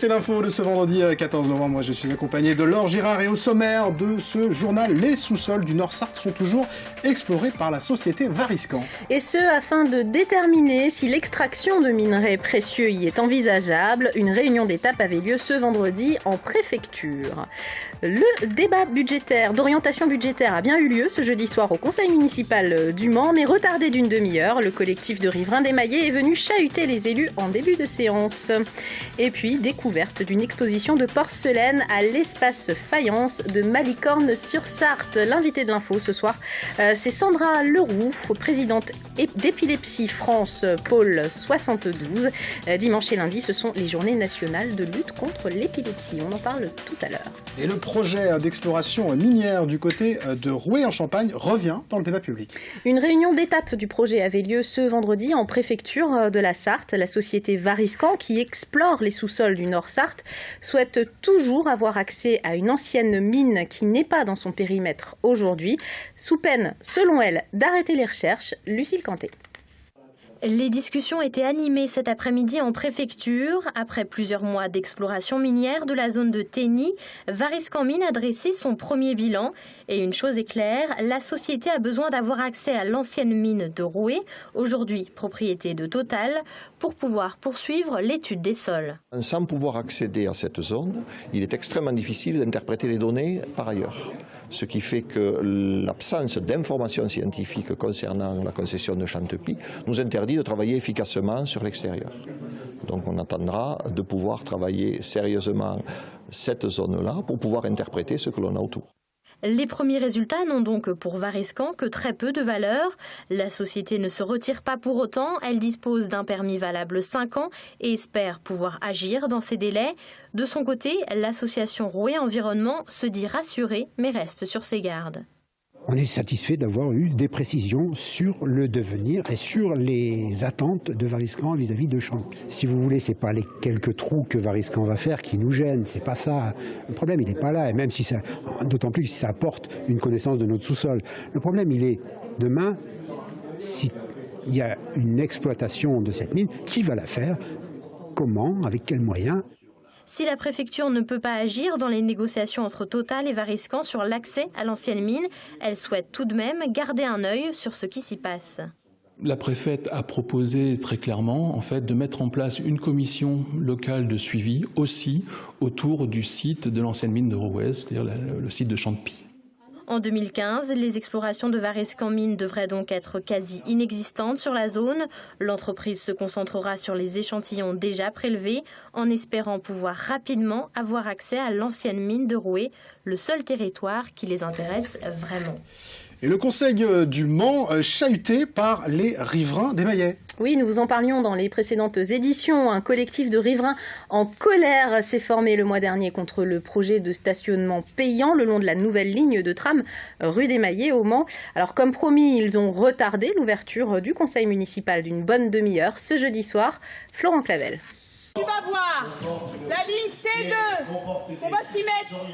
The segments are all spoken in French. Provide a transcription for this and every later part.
c'est l'info de ce vendredi 14 novembre. Moi, je suis accompagné de Laure Girard et au sommaire de ce journal, les sous-sols du Nord-Sarthe sont toujours explorés par la société Variscan. Et ce, afin de déterminer si l'extraction de minerais précieux y est envisageable. Une réunion d'étape avait lieu ce vendredi en préfecture. Le débat budgétaire, d'orientation budgétaire a bien eu lieu ce jeudi soir au conseil municipal du Mans, mais retardé d'une demi-heure. Le collectif de riverains d'Émaillé est venu chahuter les élus en début de séance. Et puis, découverte d'une exposition de porcelaine à l'espace faïence de Malicorne-sur-Sarthe. L'invité de l'info ce soir, c'est Sandra Leroux, présidente d'Épilepsie France Pôle 72. Dimanche et lundi, ce sont les journées nationales de lutte contre l'épilepsie. On en parle tout à l'heure. Et le projet d'exploration minière du côté de Rouet en Champagne revient dans le débat public. Une réunion d'étape du projet avait lieu ce vendredi en préfecture de la Sarthe. La société Variscan, qui explore les sous-sols du Nord-Sarthe, souhaite toujours avoir accès à une ancienne mine qui n'est pas dans son périmètre aujourd'hui, sous peine, selon elle, d'arrêter les recherches. Lucille Canté. Les discussions étaient animées cet après-midi en préfecture. Après plusieurs mois d'exploration minière de la zone de Tény, Variscan Mine a dressé son premier bilan. Et une chose est claire, la société a besoin d'avoir accès à l'ancienne mine de Rouet, aujourd'hui propriété de Total, pour pouvoir poursuivre l'étude des sols. Sans pouvoir accéder à cette zone, il est extrêmement difficile d'interpréter les données par ailleurs. Ce qui fait que l'absence d'informations scientifiques concernant la concession de Chantepie nous interdit de travailler efficacement sur l'extérieur. Donc on attendra de pouvoir travailler sérieusement cette zone-là pour pouvoir interpréter ce que l'on a autour. Les premiers résultats n'ont donc pour Variscan que très peu de valeur. La société ne se retire pas pour autant. Elle dispose d'un permis valable 5 ans et espère pouvoir agir dans ces délais. De son côté, l'association Rouet Environnement se dit rassurée mais reste sur ses gardes. On est satisfait d'avoir eu des précisions sur le devenir et sur les attentes de Variscan vis-à-vis de Champy. Si vous voulez, c'est pas les quelques trous que Variscan va faire qui nous gênent, c'est pas ça. Le problème, il n'est pas là, et même si ça, d'autant plus si ça apporte une connaissance de notre sous-sol. Le problème, il est demain, s'il y a une exploitation de cette mine, qui va la faire, comment, avec quels moyens? Si la préfecture ne peut pas agir dans les négociations entre Total et Variscan sur l'accès à l'ancienne mine, elle souhaite tout de même garder un œil sur ce qui s'y passe. La préfète a proposé très clairement de mettre en place une commission locale de suivi aussi autour du site de l'ancienne mine de Rouet, c'est-à-dire le site de Chantepie. En 2015, les explorations de Variscan Mine devraient donc être quasi inexistantes sur la zone. L'entreprise se concentrera sur les échantillons déjà prélevés en espérant pouvoir rapidement avoir accès à l'ancienne mine de Rouet, le seul territoire qui les intéresse vraiment. Et le conseil du Mans chahuté par les riverains d'Émaillé. Oui, nous vous en parlions dans les précédentes éditions. Un collectif de riverains en colère s'est formé le mois dernier contre le projet de stationnement payant le long de la nouvelle ligne de tram rue d'Émaillé au Mans. Alors comme promis, ils ont retardé l'ouverture du conseil municipal d'une bonne demi-heure ce jeudi soir. Florent Clavel. Tu vas voir la ligne T2, on va s'y mettre.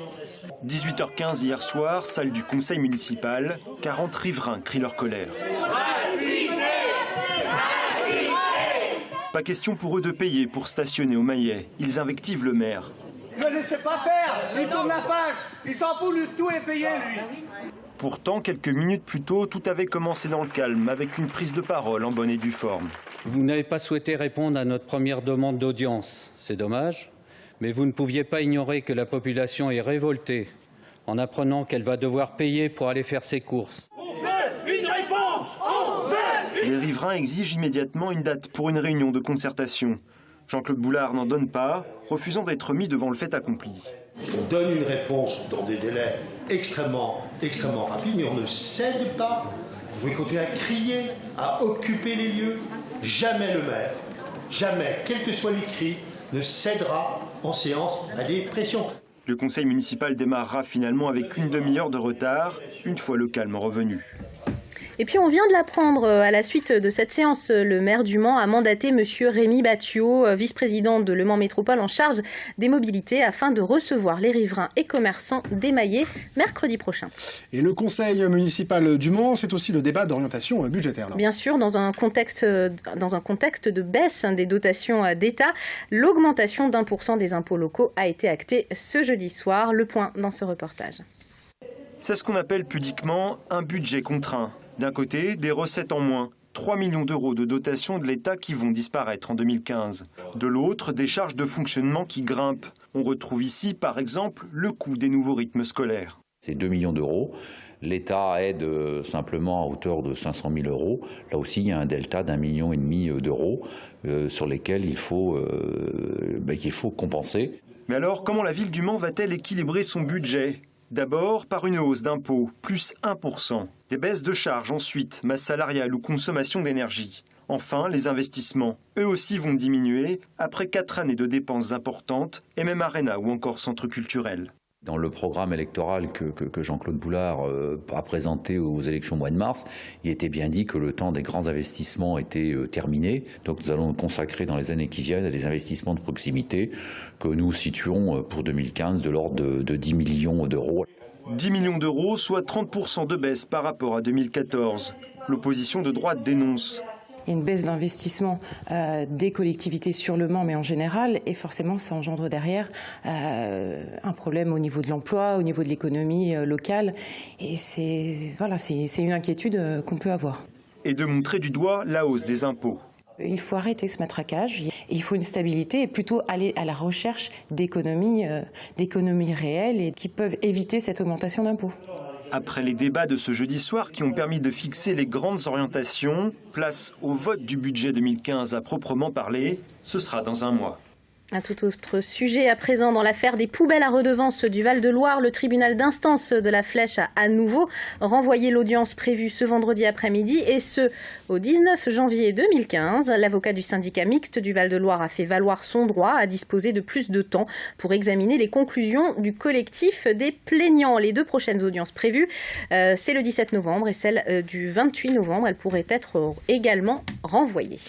18h15 hier soir, salle du conseil municipal, 40 riverains crient leur colère. Pas question pour eux de payer pour stationner au Maillet. Ils invectivent le maire. Ne laissez pas faire, il tourne la page, il s'en fout, tout est payé lui. Pourtant, quelques minutes plus tôt, tout avait commencé dans le calme, avec une prise de parole en bonne et due forme. Vous n'avez pas souhaité répondre à notre première demande d'audience. C'est dommage, mais vous ne pouviez pas ignorer que la population est révoltée en apprenant qu'elle va devoir payer pour aller faire ses courses. On veut une réponse, on veut Les riverains exigent immédiatement une date pour une réunion de concertation. Jean-Claude Boulard n'en donne pas, refusant d'être mis devant le fait accompli. On donne une réponse dans des délais extrêmement rapides, mais on ne cède pas. Vous pouvez continuer à crier, à occuper les lieux. Jamais le maire, jamais, quels que soient les cris, ne cédera en séance à des pressions. Le conseil municipal démarrera finalement avec une demi-heure de retard, une fois le calme revenu. Et puis on vient de l'apprendre, à la suite de cette séance, le maire du Mans a mandaté M. Rémi Bathiot, vice-président de Le Mans Métropole en charge des mobilités, afin de recevoir les riverains et commerçants d'Émaillé mercredi prochain. Et le conseil municipal du Mans, c'est aussi le débat d'orientation budgétaire. Bien sûr, dans un contexte de baisse des dotations d'État, l'augmentation d'1% des impôts locaux a été actée ce jeudi soir. Le point dans ce reportage. C'est ce qu'on appelle pudiquement un budget contraint. D'un côté, des recettes en moins, 3 millions d'euros de dotation de l'État qui vont disparaître en 2015. De l'autre, des charges de fonctionnement qui grimpent. On retrouve ici, par exemple, le coût des nouveaux rythmes scolaires. C'est 2 millions d'euros. L'État aide simplement à hauteur de 500 000 euros. Là aussi, il y a un delta d'1,5 million d'euros sur lesquels il faut compenser. Mais alors, comment la ville du Mans va-t-elle équilibrer son budget ? D'abord par une hausse d'impôts, plus 1%. Des baisses de charges ensuite, masse salariale ou consommation d'énergie. Enfin, les investissements, eux aussi vont diminuer après 4 années de dépenses importantes et même Arena ou encore centre culturel. Dans le programme électoral que Jean-Claude Boulard a présenté aux élections au mois de mars, il était bien dit que le temps des grands investissements était terminé. Donc nous allons consacrer dans les années qui viennent à des investissements de proximité que nous situons pour 2015 de l'ordre de 10 millions d'euros. 10 millions d'euros, soit 30% de baisse par rapport à 2014. L'opposition de droite dénonce. Il y a une baisse d'investissement des collectivités sur le Mans, mais en général, et forcément ça engendre derrière un problème au niveau de l'emploi, au niveau de l'économie locale, et c'est une inquiétude qu'on peut avoir. Et de montrer du doigt la hausse des impôts. Il faut arrêter ce matraquage, il faut une stabilité et plutôt aller à la recherche d'économies réelles et qui peuvent éviter cette augmentation d'impôts. Après les débats de ce jeudi soir qui ont permis de fixer les grandes orientations, place au vote du budget 2015 à proprement parler, ce sera dans un mois. Un tout autre sujet à présent dans l'affaire des poubelles à redevance du Val-de-Loire. Le tribunal d'instance de la Flèche a à nouveau renvoyé l'audience prévue ce vendredi après-midi et ce au 19 janvier 2015. L'avocat du syndicat mixte du Val-de-Loire a fait valoir son droit à disposer de plus de temps pour examiner les conclusions du collectif des plaignants. Les 2 prochaines audiences prévues, c'est le 17 novembre et celle du 28 novembre. Elles pourraient être également renvoyées.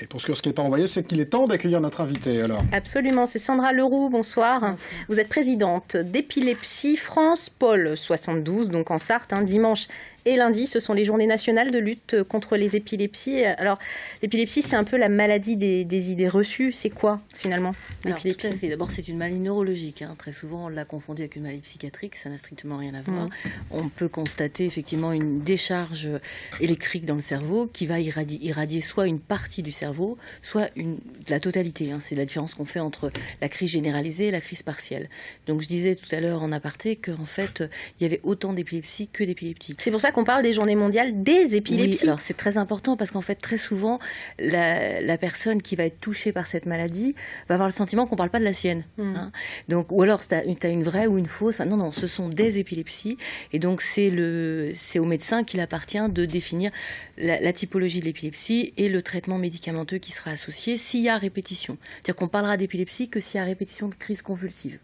Et pour ce qui n'est pas envoyé, c'est qu'il est temps d'accueillir notre invité alors. Absolument, c'est Sandra Leroux, bonsoir. Vous êtes présidente d'Épilepsie France Pôle 72, donc en Sarthe, dimanche et lundi, ce sont les journées nationales de lutte contre les épilepsies. Alors, l'épilepsie, c'est un peu la maladie des idées reçues. C'est quoi, finalement, l'épilepsie ? D'abord, c'est une maladie neurologique. Très souvent, on l'a confondue avec une maladie psychiatrique. Ça n'a strictement rien à voir. On peut constater, effectivement, une décharge électrique dans le cerveau qui va irradier soit une partie du cerveau, soit la totalité. C'est la différence qu'on fait entre la crise généralisée et la crise partielle. Donc, je disais tout à l'heure en aparté qu'en fait, il y avait autant d'épilepsie que d'épileptiques. C'est pour ça qu'on parle des journées mondiales des épilepsies. Oui, alors c'est très important parce qu'en fait, très souvent, la personne qui va être touchée par cette maladie va avoir le sentiment qu'on ne parle pas de la sienne. Donc, ou alors, tu as une vraie ou une fausse. Non, ce sont des épilepsies. Et donc, c'est au médecin qu'il appartient de définir la typologie de l'épilepsie et le traitement médicamenteux qui sera associé s'il y a répétition. C'est-à-dire qu'on parlera d'épilepsie que s'il y a répétition de crise convulsive.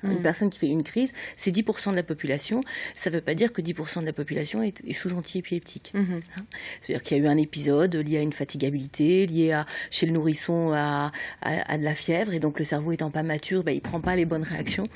Une personne qui fait une crise, c'est 10% de la population. Ça ne veut pas dire que 10% de la population est sous anti-épileptique. C'est-à-dire qu'il y a eu un épisode lié à une fatigabilité, lié chez le nourrisson à de la fièvre, et donc le cerveau étant pas mature, il ne prend pas les bonnes réactions.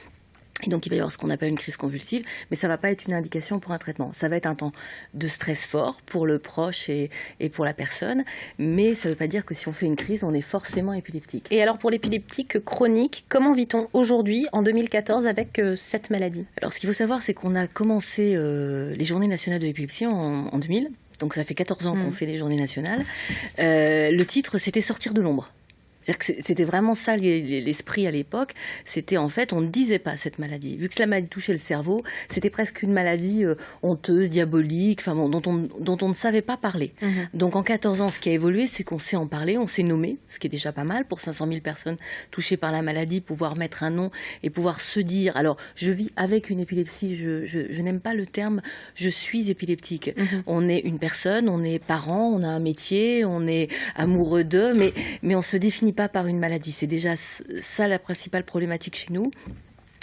Et donc, il va y avoir ce qu'on appelle une crise convulsive, mais ça ne va pas être une indication pour un traitement. Ça va être un temps de stress fort pour le proche et pour la personne, mais ça ne veut pas dire que si on fait une crise, on est forcément épileptique. Et alors, pour l'épileptique chronique, comment vit-on aujourd'hui, en 2014, avec cette maladie ? Alors, ce qu'il faut savoir, c'est qu'on a commencé les Journées nationales de l'épilepsie en 2000, donc ça fait 14 ans qu'on fait les Journées nationales. Le titre, c'était « Sortir de l'ombre ». C'est-à-dire que c'était vraiment ça l'esprit à l'époque. C'était en fait, on ne disait pas cette maladie. Vu que la maladie touchait le cerveau, c'était presque une maladie honteuse, diabolique, dont on ne savait pas parler. Donc en 14 ans, ce qui a évolué, c'est qu'on sait en parler, on s'est nommé, ce qui est déjà pas mal pour 500 000 personnes touchées par la maladie, pouvoir mettre un nom et pouvoir se dire, alors je vis avec une épilepsie, je n'aime pas le terme « je suis épileptique ». On est une personne, on est parent, on a un métier, on est amoureux d'eux, mais on se définit pas par une maladie. C'est déjà ça la principale problématique chez nous.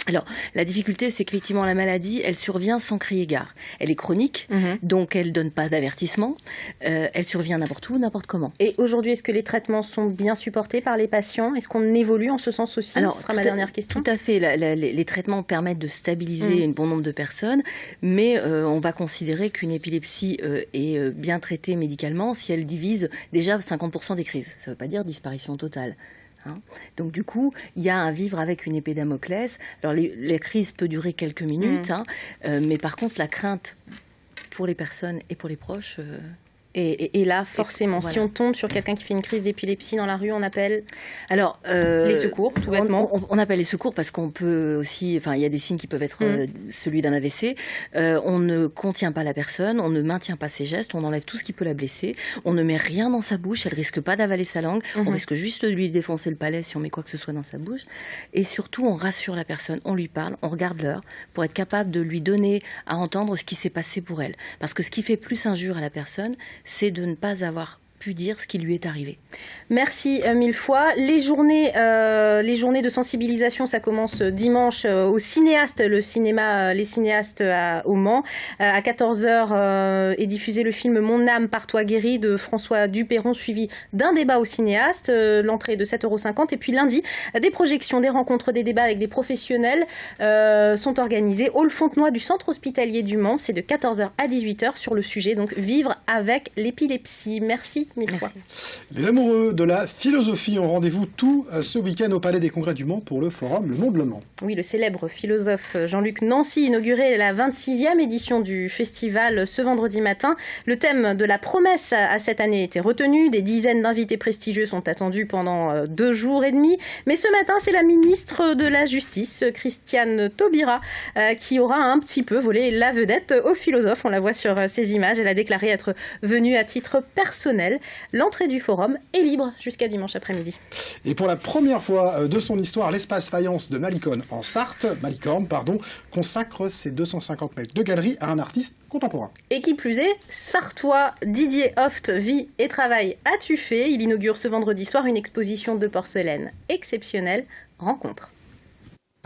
Alors, la difficulté, c'est qu'effectivement, la maladie, elle survient sans crier gare. Elle est chronique, donc elle ne donne pas d'avertissement. Elle survient n'importe où, n'importe comment. Et aujourd'hui, est-ce que les traitements sont bien supportés par les patients? Est-ce qu'on évolue en ce sens aussi? Ce sera ma dernière question. Tout à fait. Les traitements permettent de stabiliser un bon nombre de personnes, mais on va considérer qu'une épilepsie est bien traitée médicalement si elle divise déjà 50% des crises. Ça ne veut pas dire disparition totale. Donc du coup, il y a un vivre avec une épée Damoclès. Alors la crise peut durer quelques minutes, mais par contre la crainte pour les personnes et pour les proches... Et là, forcément, si on tombe sur quelqu'un qui fait une crise d'épilepsie dans la rue, on appelle les secours, tout bêtement. On appelle les secours parce qu'on peut aussi... Enfin, il y a des signes qui peuvent être celui d'un AVC. On ne contient pas la personne, on ne maintient pas ses gestes, on enlève tout ce qui peut la blesser, on ne met rien dans sa bouche, elle risque pas d'avaler sa langue, on risque juste de lui défoncer le palais si on met quoi que ce soit dans sa bouche. Et surtout, on rassure la personne, on lui parle, on regarde l'heure pour être capable de lui donner à entendre ce qui s'est passé pour elle. Parce que ce qui fait plus injure à la personne, c'est de ne pas avoir pu dire ce qui lui est arrivé. Merci mille fois. Les journées de sensibilisation, ça commence dimanche au cinéaste, le cinéma Les Cinéastes au Mans. À 14h est diffusé le film Mon âme par toi guérie de François Duperron, suivi d'un débat au cinéaste. L'entrée est de 7,50 €. Et puis lundi, des projections, des rencontres, des débats avec des professionnels sont organisés au Hall Fontenoy du centre hospitalier du Mans. C'est de 14h à 18h sur le sujet, donc vivre avec l'épilepsie. Merci. Les amoureux de la philosophie ont rendez-vous tout ce week-end au Palais des Congrès du Mans pour le forum Le Monde Le Mans. Oui, le célèbre philosophe Jean-Luc Nancy inaugurait la 26e édition du festival ce vendredi matin. Le thème de la promesse à cette année était retenu. Des dizaines d'invités prestigieux sont attendus pendant 2 jours et demi. Mais ce matin, c'est la ministre de la Justice, Christiane Taubira, qui aura un petit peu volé la vedette au philosophe. On la voit sur ces images. Elle a déclaré être venue à titre personnel. L'entrée du forum est libre jusqu'à dimanche après-midi. Et pour la première fois de son histoire, l'espace Faïence de Malicorne en Sarthe, consacre ses 250 mètres de galerie à un artiste contemporain. Et qui plus est, sartois Didier Hoft vit et travaille à Tuffet. Il inaugure ce vendredi soir une exposition de porcelaine exceptionnelle. Rencontre.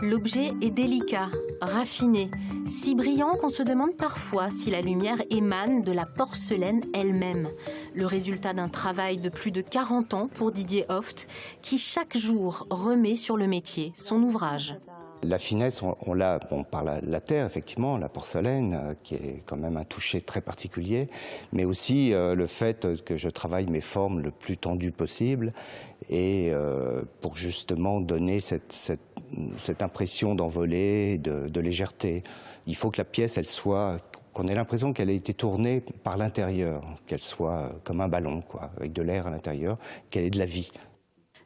L'objet est délicat, raffiné, si brillant qu'on se demande parfois si la lumière émane de la porcelaine elle-même. Le résultat d'un travail de plus de 40 ans pour Didier Hoft, qui chaque jour remet sur le métier son ouvrage. La finesse, on l'a par la terre, effectivement, la porcelaine, qui est quand même un toucher très particulier, mais aussi le fait que je travaille mes formes le plus tendues possible, et pour justement donner cette impression d'envolée, de légèreté. Il faut que la pièce, qu'on ait l'impression qu'elle a été tournée par l'intérieur, qu'elle soit comme un ballon, quoi, avec de l'air à l'intérieur, qu'elle ait de la vie.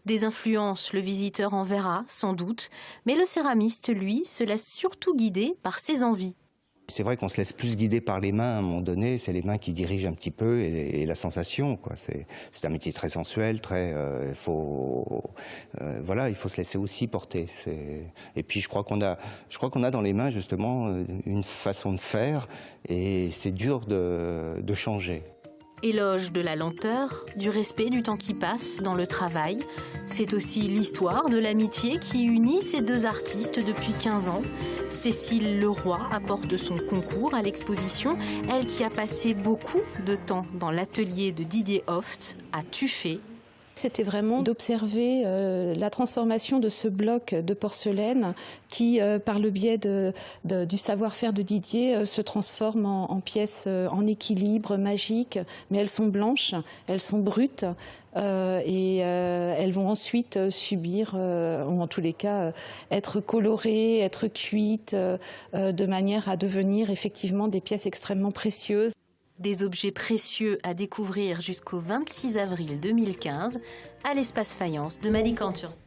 Des influences, le visiteur en verra, sans doute, mais le céramiste, lui, se laisse surtout guider par ses envies. C'est vrai qu'on se laisse plus guider par les mains à un moment donné, c'est les mains qui dirigent un petit peu et la sensation, quoi. C'est un métier très sensuel, il faut se laisser aussi porter. Et puis je crois qu'on a dans les mains justement une façon de faire et c'est dur de changer. Éloge de la lenteur, du respect du temps qui passe dans le travail. C'est aussi l'histoire de l'amitié qui unit ces deux artistes depuis 15 ans. Cécile Leroy apporte son concours à l'exposition, elle qui a passé beaucoup de temps dans l'atelier de Didier Hoft à Tuffet. C'était vraiment d'observer la transformation de ce bloc de porcelaine qui, par le biais du savoir-faire de Didier, se transforme en pièces en équilibre, magiques, mais elles sont blanches, elles sont brutes. Et elles vont ensuite subir, ou en tous les cas, être colorées, être cuites, de manière à devenir effectivement des pièces extrêmement précieuses. Des objets précieux à découvrir jusqu'au 26 avril 2015 à l'espace Faïence de Malicorne-sur-Sarthe.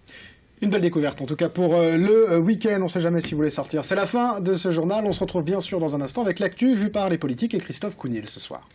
Une belle découverte en tout cas pour le week-end, on ne sait jamais si vous voulez sortir. C'est la fin de ce journal, on se retrouve bien sûr dans un instant avec l'actu vue par les politiques et Christophe Counil ce soir.